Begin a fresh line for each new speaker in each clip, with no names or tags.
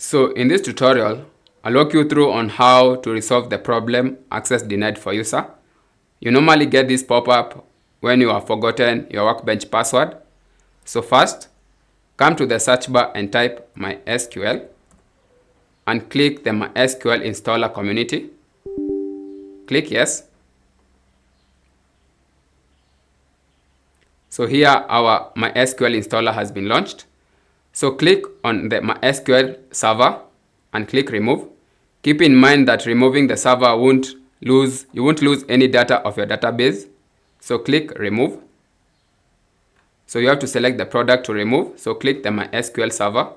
So in this tutorial, I'll walk you through on how to resolve the problem access denied for user. You normally get this pop-up when you have forgotten your Workbench password. So first, come to the search bar and type MySQL and click the MySQL installer community. Click yes. So here our MySQL installer has been launched. So click on the MySQL server and click remove. Keep in mind that removing the server you won't lose any data of your database. So click remove. So you have to select the product to remove. So click the MySQL server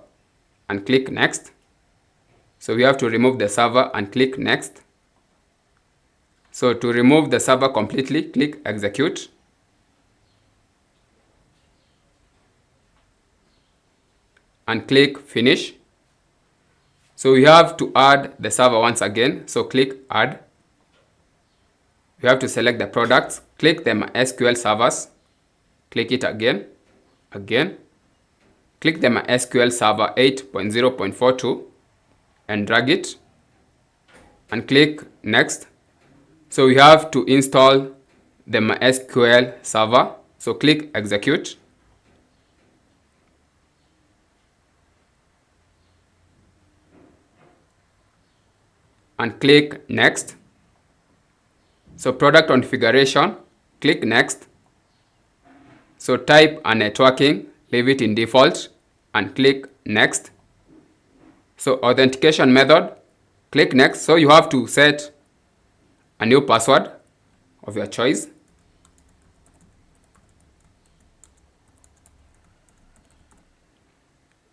and click next. So we have to remove the server and click next. So to remove the server completely, click execute. And click finish. So we have to add the server once again. So click add. You have to select the products. Click the MySQL servers. Click it again. Click the MySQL server 8.0.42 and drag it. And click next. So we have to install the MySQL server. So click execute. And click next. So product configuration, click next. So type a networking, leave it in default and click next. So authentication method, click next. So you have to set a new password of your choice.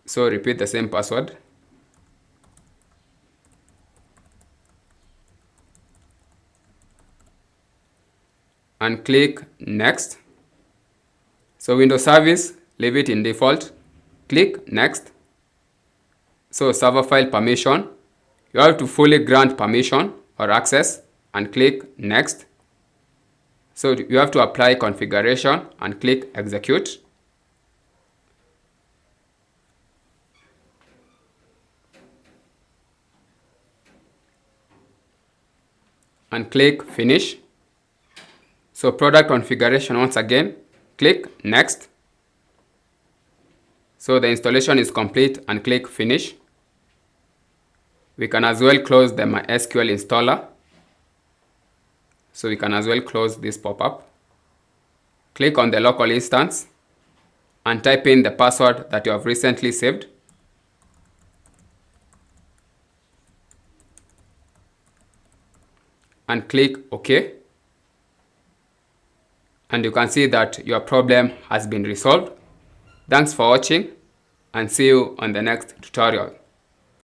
So repeat the same password. And click next. So Windows service, leave it in default. Click next. So server file permission, you have to fully grant permission or access and click next. So you have to apply configuration and click execute. And click finish. So product configuration once again, click next. So the installation is complete and click finish. We can as well close the MySQL installer. So we can as well close this pop-up. Click on the local instance and type in the password that you have recently saved. And click OK. And you can see that your problem has been resolved. Thanks for watching and see you on the next tutorial.